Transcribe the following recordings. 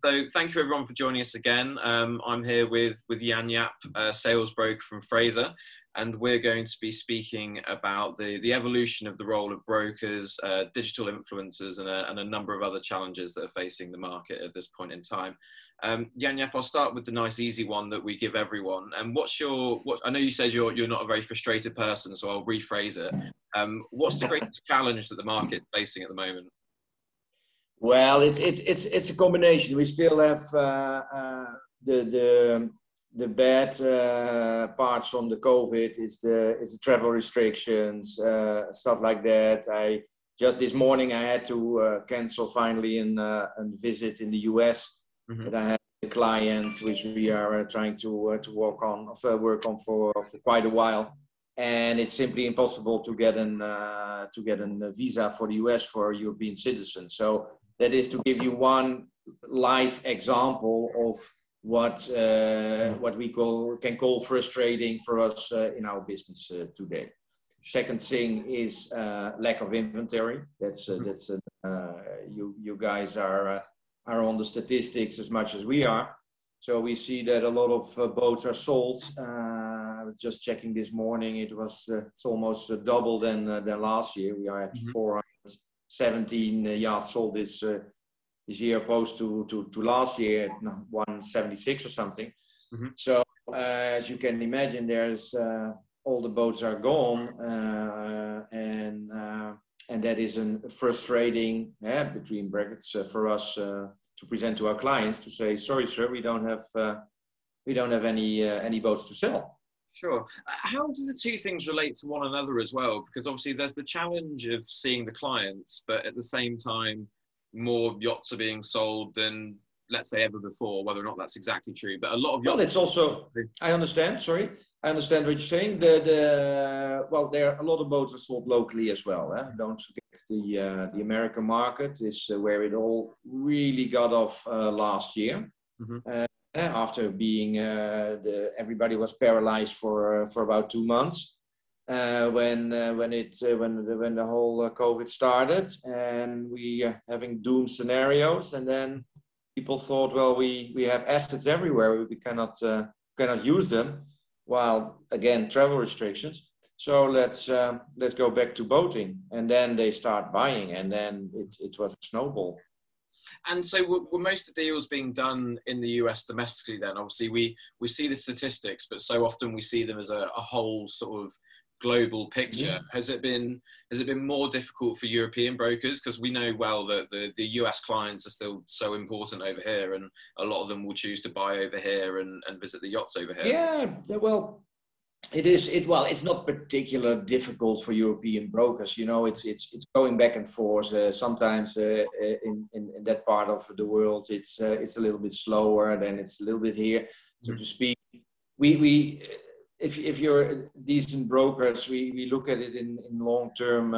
So thank you everyone for joining us again. I'm here with Jaap, sales broker from Fraser, and we're going to be speaking about the evolution of the role of brokers, digital influencers, and a number of other challenges that are facing the market at this point in time. Jaap, I'll start with the nice easy one that we give everyone. And I know you said you're not a very frustrated person, so I'll rephrase it. What's the greatest challenge that the market is facing at the moment? Well, it's a combination. We still have the bad parts from the COVID is the travel restrictions, stuff like that. Just this morning I had to cancel finally a visit in the US that I had a client which we are trying to work on for quite a while, and it's simply impossible to get a visa for the US for European citizens. So that is to give you one live example of what we can call frustrating for us in our business today. Second thing is lack of inventory. You guys are on the statistics as much as we are. So we see that a lot of boats are sold. I was just checking this morning. It's almost double than last year. We are at 417 yachts sold this year, opposed to last year at 176 or something. So as you can imagine, there's all the boats are gone, and that is a frustrating between brackets for us to present to our clients to say, sorry sir, we don't have any boats to sell. Sure. How do the two things relate to one another as well? Because obviously there's the challenge of seeing the clients, but at the same time, more yachts are being sold than, let's say, ever before, whether or not that's exactly true. But a lot of yachts... Well, it's also, I understand what you're saying. There are a lot of boats are sold locally as well. Don't forget the American market is where it all really got off last year. After being everybody was paralyzed for about 2 months when the whole COVID started, and we having doom scenarios, and then people thought, well, we have assets everywhere, we cannot use them, while again travel restrictions. So let's go back to boating, and then they start buying, and then it was a snowball. And so were most of the deals being done in the US domestically then? Obviously, we see the statistics, but so often we see them as a whole sort of global picture. Has it been more difficult for European brokers? Because we know well that the US clients are still so important over here, and a lot of them will choose to buy over here and visit the yachts over here. Yeah, well, it is. It's not particularly difficult for European brokers. You know, it's going back and forth. Sometimes in that part of the world, it's a little bit slower than it's a little bit here, so to speak. If you're decent brokers, we look at it in long-term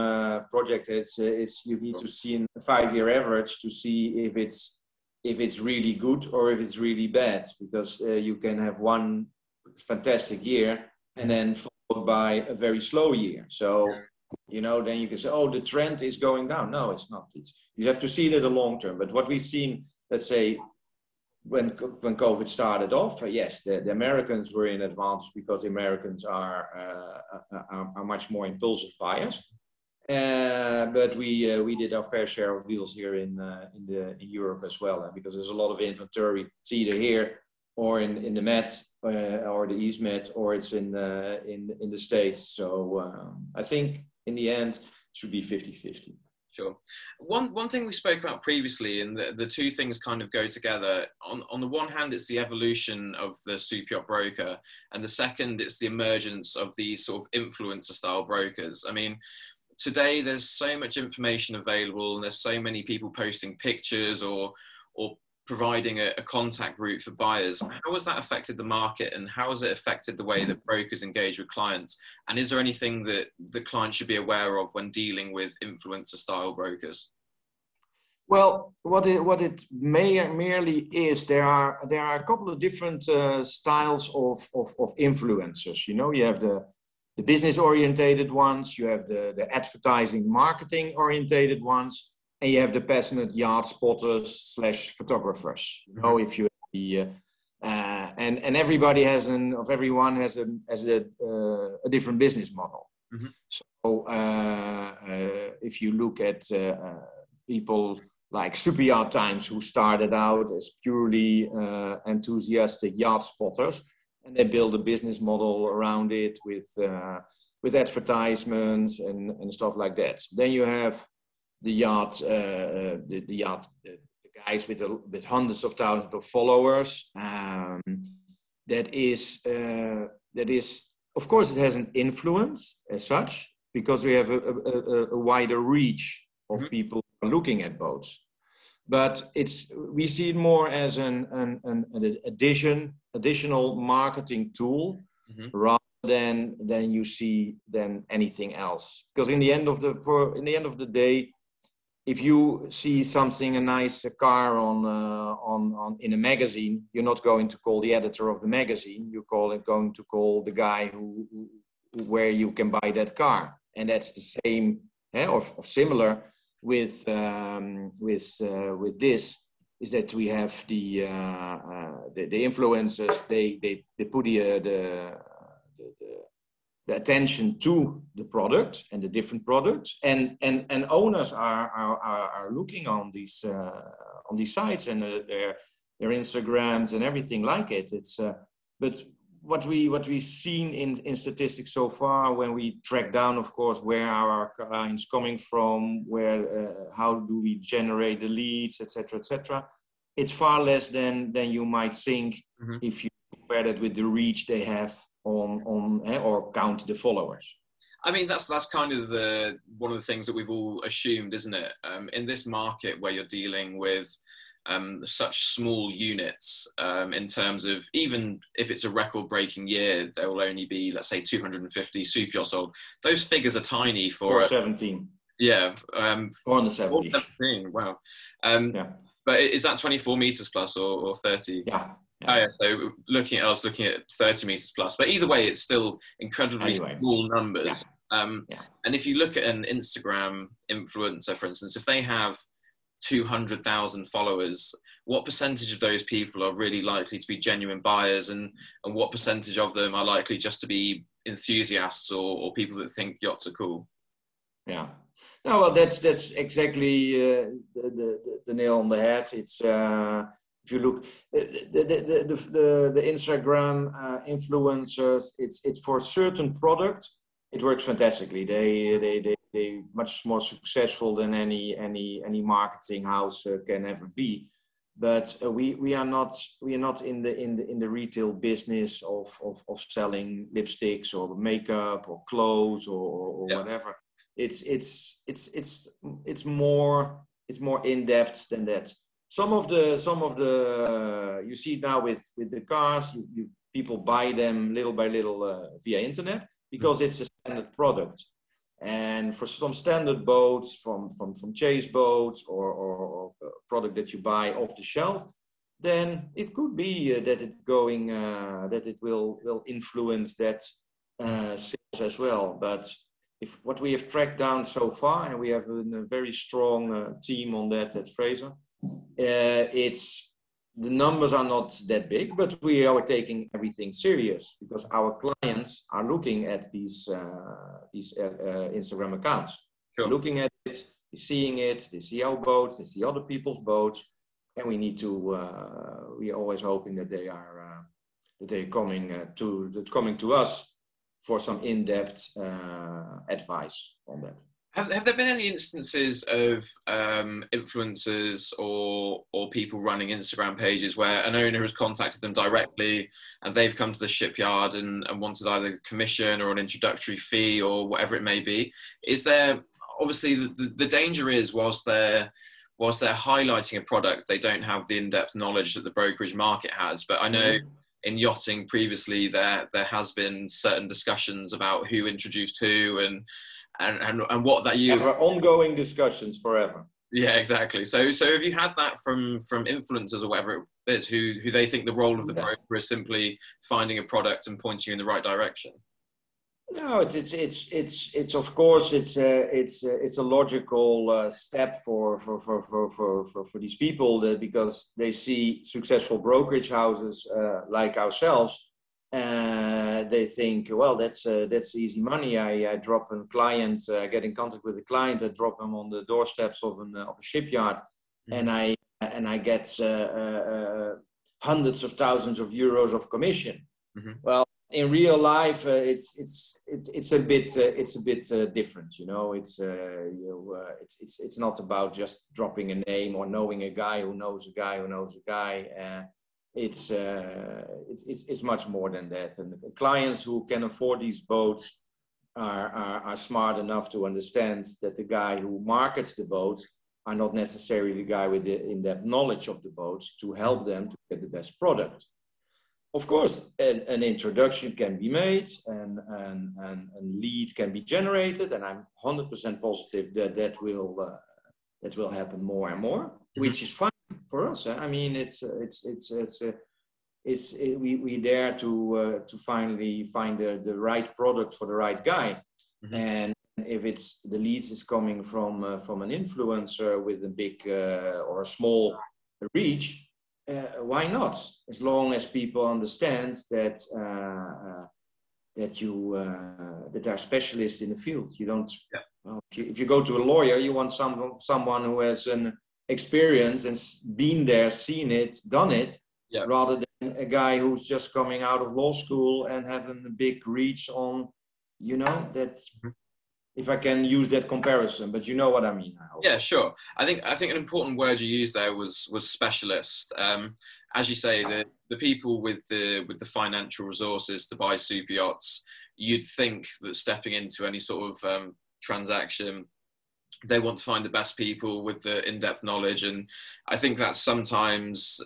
project. You need to see in a 5-year average to see if it's really good or if it's really bad, because you can have one fantastic year and then followed by a very slow year. So, then you can say, oh, the trend is going down. No, it's not. You have to see it in the long term. But what we've seen, let's say, when COVID started off, yes, the Americans were in advantage because the Americans are much more impulsive buyers. But we did our fair share of deals here in Europe as well, because there's a lot of inventory. It's either here or in the Med or the East Med, or it's in the States. So I think in the end it should be 50-50. Sure. One thing we spoke about previously, and the two things kind of go together. On the one hand, it's the evolution of the super yacht broker, and the second, it's the emergence of these sort of influencer style brokers. I mean, today there's so much information available, and there's so many people posting pictures or providing a contact route for buyers. How has that affected the market, and how has it affected the way that brokers engage with clients? And is there anything that the clients should be aware of when dealing with influencer style brokers? Well, what it merely is, there are a couple of different styles of influencers. You have the business orientated ones, you have the advertising marketing orientated ones, and you have the passionate yacht spotters / photographers. You know, if you have the and everybody has everyone has a different business model. Mm-hmm. So if you look at people like Super Yacht Times, who started out as purely enthusiastic yacht spotters, and they build a business model around it with advertisements and stuff like that. Then you have the yacht, the guys with hundreds of thousands of followers. That is, of course, it has an influence as such, because we have a wider reach of mm-hmm. people looking at boats. But we see it more as an additional marketing tool, mm-hmm. rather than you see than anything else. Because in the end of the day, if you see something, a nice car on in a magazine, you're not going to call the editor of the magazine. You're going to call the guy where you can buy that car, and that's the same or similar with this. Is that we have the influencers? They put the attention to the product and the different products, and owners are looking on these sites and their Instagrams and everything like it. It's but what we've seen in statistics so far, when we track down, of course, where are our clients coming from, how do we generate the leads, etc. It's far less than you might think, mm-hmm. if you compare that with the reach they have on or count the followers. I mean, that's kind of one of the things that we've all assumed, isn't it? In this market where you're dealing with such small units, in terms of, even if it's a record-breaking year, there will only be, let's say, 250 super yachts sold. Those figures are tiny for 17. Yeah. 470. 417. Wow. Yeah. But is that 24 meters plus or 30? Yeah. Yeah. Oh, yeah. So I was looking at 30 meters plus, but either way, it's still incredibly small numbers. Yeah. And if you look at an Instagram influencer, for instance, if they have 200,000 followers, what percentage of those people are really likely to be genuine buyers, and what percentage of them are likely just to be enthusiasts or people that think yachts are cool? Yeah. No, well, that's exactly the nail on the head. It's if you look the Instagram influencers, it's for a certain product, it works fantastically. They much more successful than any marketing house can ever be. But we are not in the retail business of selling lipsticks or makeup or clothes or whatever. It's more in depth than that. Some of the you see it now with the cars. People buy them little by little via internet, because it's a standard product. And for some standard boats, from chase boats or product that you buy off the shelf, then it could be that it will influence that sales as well. But if what we have tracked down so far, and we have a very strong team on that at Fraser, the numbers are not that big, but we are taking everything serious, because our clients are looking at these Instagram accounts. Sure. Looking at it, seeing it, they see our boats, they see other people's boats, and we need to. We are always hoping that they're coming to us for some in-depth advice on that. Have there been any instances of influencers or people running Instagram pages where an owner has contacted them directly and they've come to the shipyard and wanted either commission or an introductory fee or whatever it may be? Is there, obviously the danger is, whilst they're highlighting a product, they don't have the in-depth knowledge that the brokerage market has. But I know in yachting previously there has been certain discussions about who introduced who and what that you have ongoing discussions forever. Yeah, exactly. So have you had that from influencers or whatever it is, who they think the role of the broker is simply finding a product and pointing you in the right direction? No, it's of course it's a logical step for these people, that because they see successful brokerage houses like ourselves, they think, well, that's easy money. I drop a client, get in contact with a client, I drop them on the doorsteps of a shipyard, Mm-hmm. and I get hundreds of thousands of euros of commission. Mm-hmm. Well, in real life, it's a bit different. You know, it's not about just dropping a name or knowing a guy who knows a guy who knows a guy. It's much more than that. And the clients who can afford these boats are smart enough to understand that the guy who markets the boats are not necessarily the guy with the in-depth knowledge of the boats to help them to get the best product. Of course, an introduction can be made and a lead can be generated, and I'm 100% positive that will happen more and more, which is fine for us. I mean, we dare to finally find the right product for the right guy, and if it's the leads is coming from an influencer with a big or a small reach. Why not? As long as people understand that that there are specialists in the field. You don't. Yeah. Well, if you go to a lawyer, you want someone who has an experience and been there, seen it, done it, yeah, rather than a guy who's just coming out of law school and having a big reach on, you know, that. If I can use that comparison, but you know what I mean. Yeah, sure. I think an important word you used there was specialist. As you say, the people with the financial resources to buy super yachts, you'd think that stepping into any sort of transaction, they want to find the best people with the in-depth knowledge, and I think that's sometimes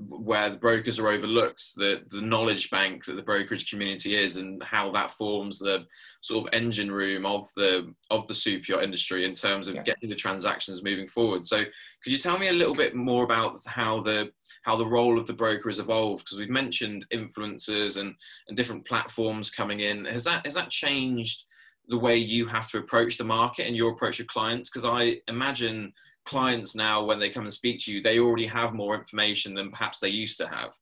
where the brokers are overlooked, the knowledge bank that the brokerage community is, and how that forms the sort of engine room of the super yacht industry in terms of getting the transactions moving forward. So could you tell me a little bit more about how the role of the broker has evolved? Because we've mentioned influencers and different platforms coming in. Has that changed the way you have to approach the market and your approach to clients? Because I imagine clients now, when they come and speak to you, they already have more information than perhaps they used to have,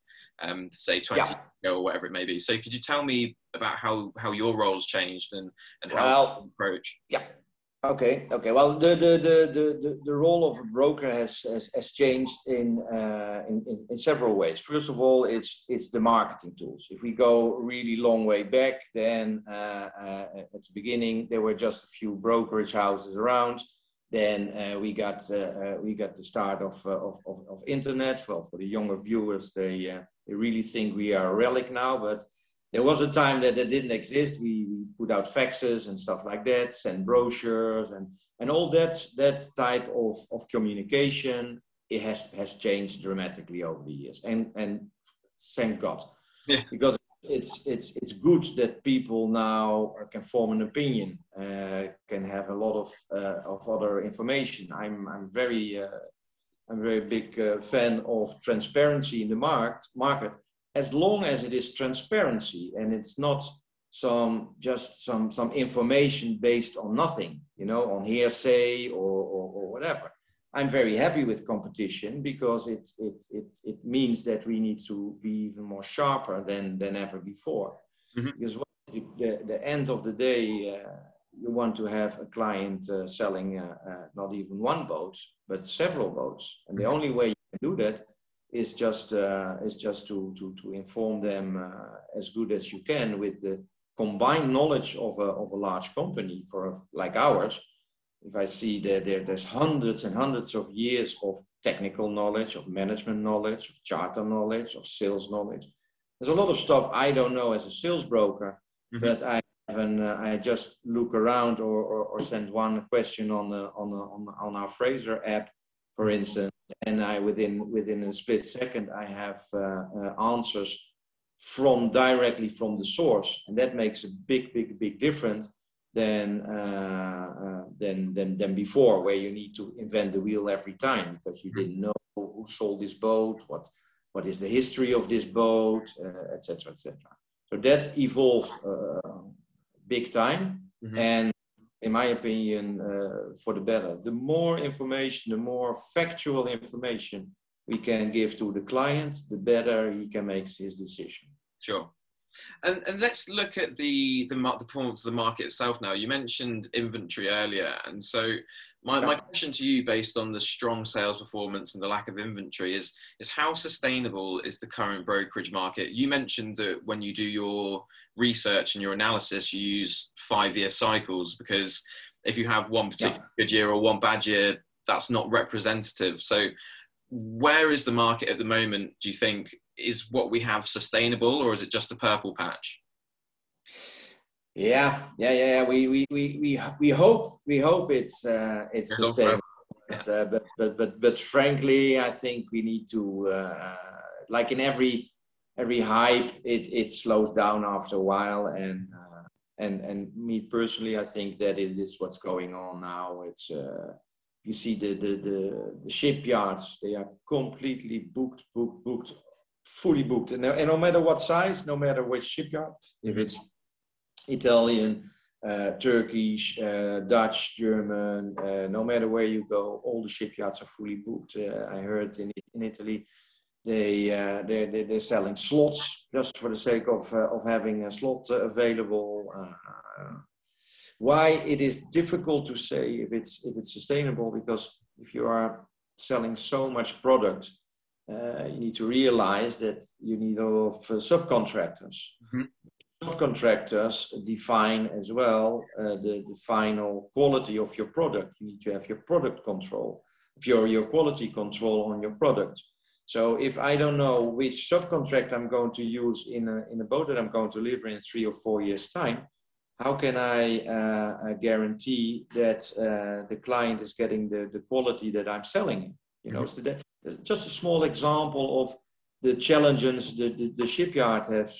say 20 years ago or whatever it may be. So could you tell me about how your role's changed and how you approach? Yeah. Okay. Well, the role of a broker has changed in several ways. First of all, it's the marketing tools. If we go really long way back, then at the beginning there were just a few brokerage houses around. Then we got the start of internet. Well, for the younger viewers, they really think we are a relic now, but there was a time that didn't exist. We put out faxes and stuff like that, send brochures and all that type of communication. It has changed dramatically over the years, and thank God, because it's good that people now can form an opinion, can have a lot of other information. I'm very big fan of transparency in the market. As long as it is transparency and it's not some information based on nothing, you know, on hearsay or whatever. I'm very happy with competition because it means that we need to be even more sharper than ever before. Because the end of the day, you want to have a client selling not even one boat, but several boats. And the only way you can do that is just to inform them as good as you can with the combined knowledge of a large company like ours. If I see that there's hundreds and hundreds of years of technical knowledge, of management knowledge, of charter knowledge, of sales knowledge. There's a lot of stuff I don't know as a sales broker, but I just look around or send one question on our Fraser app, for instance, and within a split second I have answers directly from the source, and that makes a big difference than before, where you need to invent the wheel every time because you didn't know who sold this boat, what is the history of this boat, etc. So that evolved big time. Mm-hmm. And in my opinion, for the better. The more information, the more factual information we can give to the client, the better he can make his decision. Sure. And let's look at the performance of the market itself now. You mentioned inventory earlier. And so my question to you, based on the strong sales performance and the lack of inventory, is how sustainable is the current brokerage market? You mentioned that when you do your research and your analysis, you use 5-year cycles, because if you have one particular good year or one bad year, that's not representative. So where is the market at the moment, do you think? Is what we have sustainable, or is it just a purple patch? Yeah. We hope it's sustainable. But frankly, I think we need to like in every hype, it slows down after a while. And me personally, I think that it is what's going on now. It's you see the shipyards, they are completely booked, fully booked, and no matter what size, no matter which shipyard, if it's Italian, Turkish, Dutch, German, no matter where you go, all the shipyards are fully booked. I heard in Italy they're selling slots just for the sake of having a slot available. Why it is difficult to say if it's sustainable, because if you are selling so much product, you need to realize that you need a lot of subcontractors. Mm-hmm. Subcontractors define as well the final quality of your product. You need to have your product control, your quality control on your product. So if I don't know which subcontract I'm going to use in a boat that I'm going to deliver in 3 or 4 years' time, how can I guarantee that the client is getting the quality that I'm selling? You know, mm-hmm. It's just a small example of the challenges the shipyard have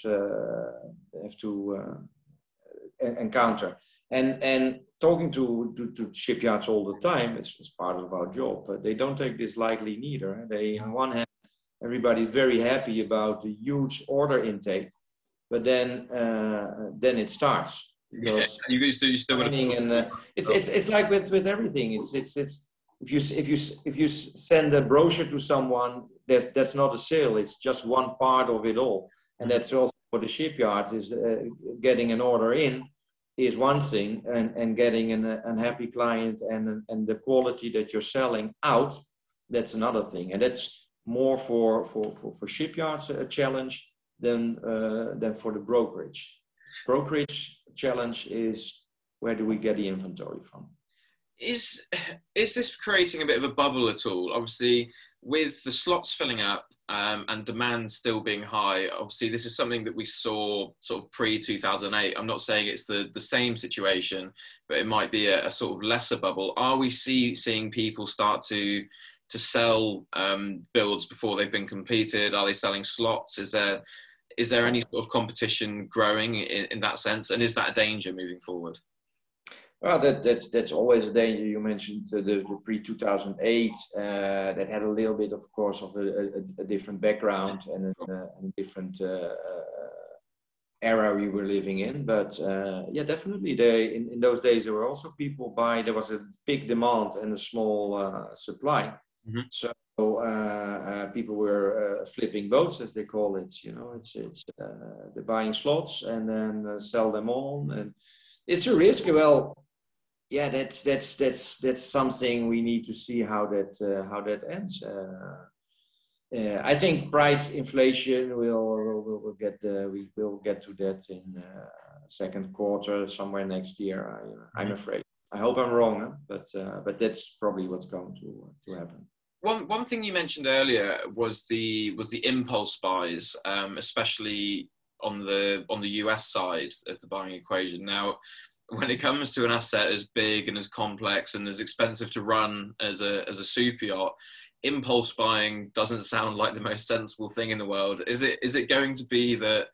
to encounter. And talking to shipyards all the time is part of our job. But they don't take this lightly neither. They, on one hand, everybody's very happy about the huge order intake, but then it starts. Because you still and it's like with everything. It's if you send a brochure to someone, that's not a sale. It's just one part of it all, and that's also for the shipyard. Is getting an order in is one thing, and getting an unhappy client and the quality that you're selling out, that's another thing, and that's more for shipyards a challenge than for the brokerage. Brokerage challenge is, where do we get the inventory from? Is this creating a bit of a bubble at all? Obviously, with the slots filling up and demand still being high, obviously this is something that we saw sort of pre-2008. I'm not saying it's the same situation, but it might be a sort of lesser bubble. Are we seeing people start to sell builds before they've been completed? Are they selling slots? Is there any sort of competition growing in that sense? And is that a danger moving forward? Well, that's always a danger. You mentioned the pre-2008 that had a little bit, of course, of a different background and a different era we were living in. But yeah, definitely, in those days there were also people buy. There was a big demand and a small supply. Mm-hmm. So people were flipping boats, as they call it. You know, it's they're buying slots and then sell them on, and it's a risk. Well, yeah, that's something we need to see how that ends. I think price inflation we will get to that in second quarter somewhere next year. I'm afraid. I hope I'm wrong, but that's probably what's going to happen. One thing you mentioned earlier was the impulse buys, especially on the US side of the buying equation. Now, when it comes to an asset as big and as complex and as expensive to run as a super yacht, impulse buying doesn't sound like the most sensible thing in the world. Is it going to be that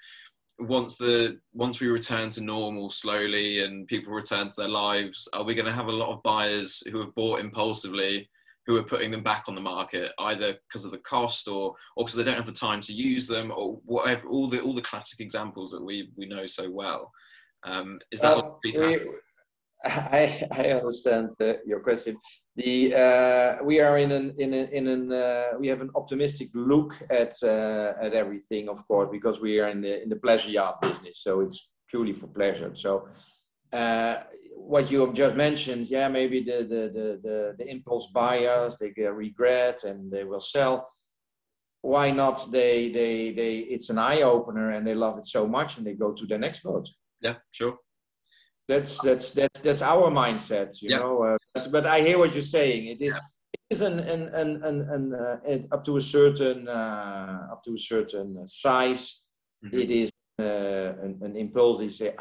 once we return to normal slowly and people return to their lives, are we going to have a lot of buyers who have bought impulsively who are putting them back on the market, either because of the cost or because they don't have the time to use them, or whatever, all the classic examples that we know so well? Is that I understand your question. We are we have an optimistic look at everything, of course, because we are in the pleasure yacht business, so it's purely for pleasure. So what you have just mentioned, yeah, maybe the impulse buyers, they get regret and they will sell. Why not? It's an eye opener and they love it so much and they go to the next boat. Yeah, sure. That's our mindset, you know. But I hear what you're saying. It is up to a certain size. Mm-hmm. It is an impulse. You say,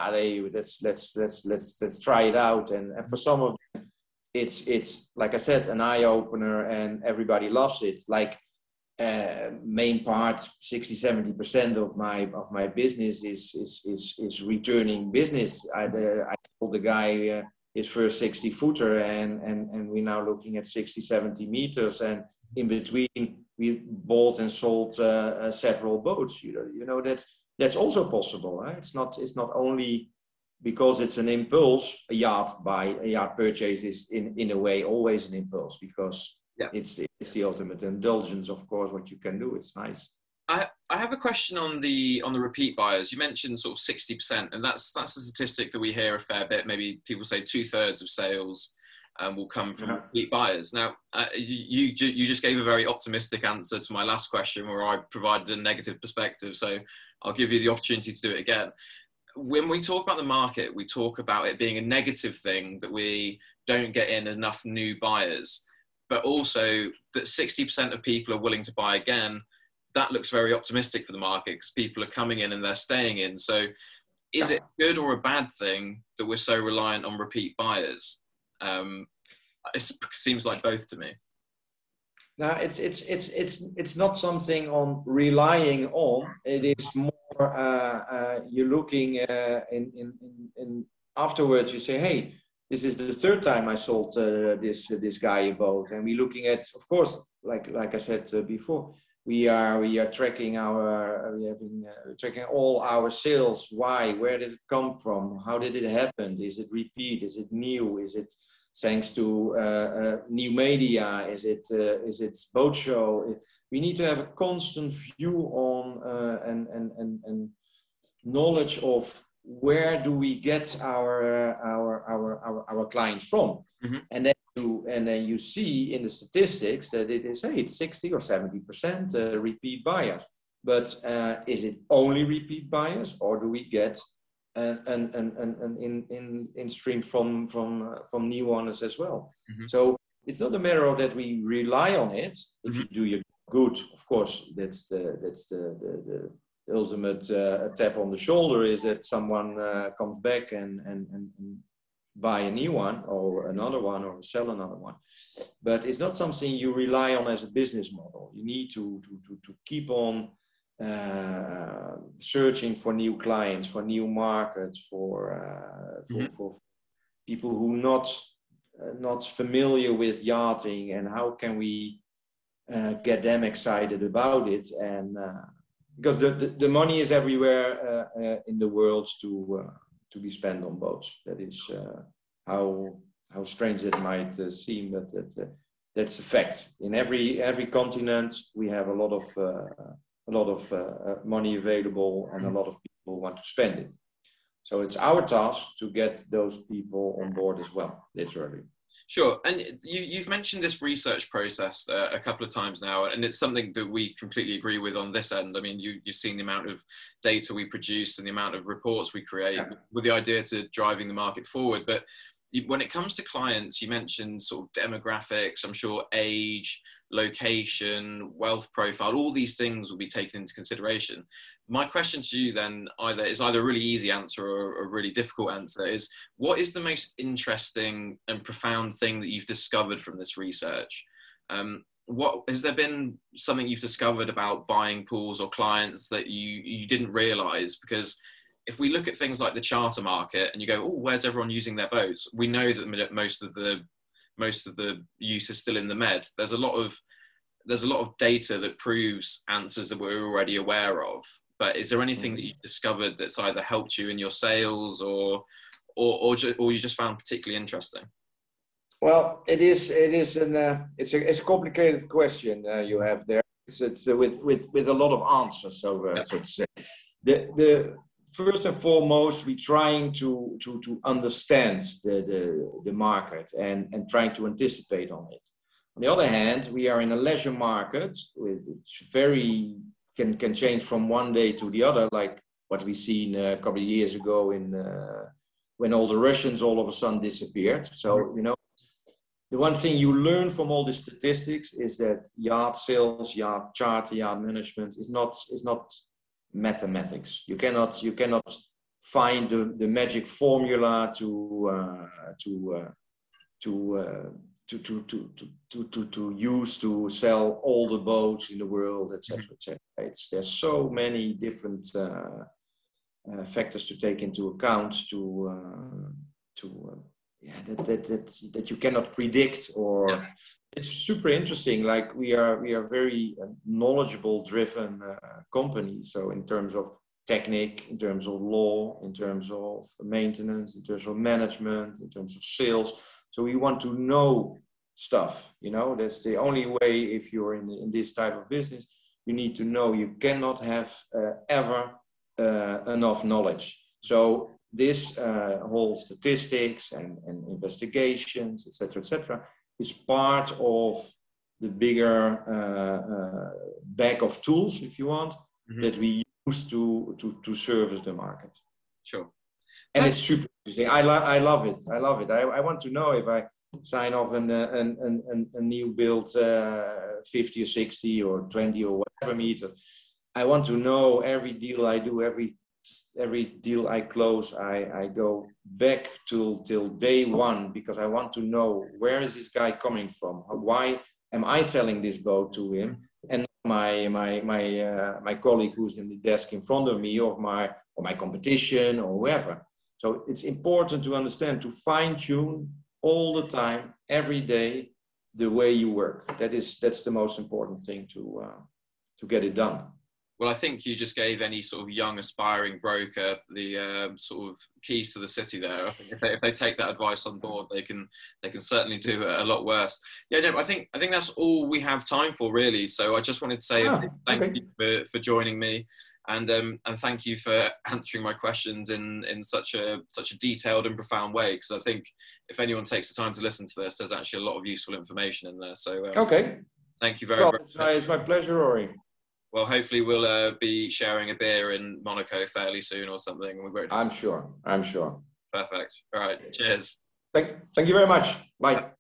let's try it out. And for some of them, it's like I said, an eye opener, and everybody loves it. Like main part, 60-70% of my business is returning business. I told the guy his first 60 footer, and we're now looking at 60-70 meters, and in between we bought and sold several boats. You know that's also possible. Huh? It's not only because it's an impulse. A yacht purchase is in a way always an impulse, because it's the ultimate indulgence, of course. What you can do, it's nice. I have a question on the repeat buyers. You mentioned sort of 60%, and that's a statistic that we hear a fair bit. Maybe people say 2/3 of sales will come from repeat buyers. Now, you just gave a very optimistic answer to my last question, where I provided a negative perspective. So I'll give you the opportunity to do it again. When we talk about the market, we talk about it being a negative thing that we don't get in enough new buyers, but also that 60% of people are willing to buy again. That looks very optimistic for the market, because people are coming in and they're staying in. So is it good or a bad thing that we're so reliant on repeat buyers? It seems like both to me. Now, it's not something on relying on. It is more you're looking in afterwards. You say, hey, this is the third time I sold this guy a boat, and we're looking at, of course, like I said before, we are tracking tracking all our sales. Why? Where did it come from? How did it happen? Is it repeat? Is it new? Is it thanks to new media? Is it boat show? We need to have a constant view on and knowledge of where do we get our clients from. Mm-hmm. And then you see in the statistics that it's 60 or 70% repeat buyers. But is it only repeat buyers, or do we get in stream from new owners as well? Mm-hmm. So it's not a matter of that we rely on it. If you do your good, of course, that's the ultimate tap on the shoulder, is that someone comes back and buy a new one or another one, or sell another one. But it's not something you rely on as a business model. You need to keep on searching for new clients, for new markets, for people who not familiar with yachting, and how can we get them excited about it. And because the money is everywhere in the world to be spent on boats. That is how strange it might seem, but that's a fact. In every continent, we have a lot of money available, and a lot of people want to spend it. So it's our task to get those people on board as well, literally. Sure. And you've mentioned this research process a couple of times now, and it's something that we completely agree with on this end. I mean, you've seen the amount of data we produce and the amount of reports we create with the idea to driving the market forward. But when it comes to clients, you mentioned sort of demographics, I'm sure age, location, wealth profile, all these things will be taken into consideration. My question to you then is either a really easy answer or a really difficult answer is, what is the most interesting and profound thing that you've discovered from this research? What has there been something you've discovered about buying pools or clients that you didn't realize? Because if we look at things like the charter market and you go, oh, where's everyone using their boats? We know that most of the use is still in the Med. There's a lot of data that proves answers that we're already aware of. But is there anything that you discovered that's either helped you in your sales or you just found particularly interesting? Well, it's a complicated question you have there. It's with a lot of answers, so to say. The first and foremost, we're trying to understand the market and trying to anticipate on it. On the other hand, we are in a leisure market which can change from one day to the other, like what we seen a couple of years ago when all the Russians all of a sudden disappeared. So, the one thing you learn from all the statistics is that yacht sales, yacht charter, yacht management is not mathematics. You cannot find the magic formula to use to sell all the boats in the world, etc., etc. There's so many different factors to take into account that you cannot predict, or it's super interesting. Like we are very knowledgeable driven company. So in terms of technique, in terms of law, in terms of maintenance, in terms of management, in terms of sales. So we want to know stuff, that's the only way. If you're in this type of business, you need to know. You cannot have ever enough knowledge. So this whole statistics and investigations, etc., is part of the bigger bag of tools, if you want, that we use to service the market. Sure. And it's super interesting. I love it. I want to know if I sign off a new build 50 or 60 or 20 or whatever meter. I want to know every deal I do, every deal I close, I go back till day one, because I want to know, where is this guy coming from? Why am I selling this boat to him, and my colleague who's in the desk in front of me, or my competition, or whoever. So it's important to understand, to fine tune all the time, every day, the way you work. That's the most important thing to get it done. Well, I think you just gave any sort of young aspiring broker the sort of keys to the city there. I think if they take that advice on board, they can certainly do a lot worse. Yeah, no, I think that's all we have time for, really. So I just wanted to say thank you for joining me, and thank you for answering my questions in such a detailed and profound way. Because I think if anyone takes the time to listen to this, there's actually a lot of useful information in there. So thank you very much. It's my pleasure, Rory. Well, hopefully we'll be sharing a beer in Monaco fairly soon or something. I'm sure. Perfect. All right. Cheers. Thank you very much. Bye.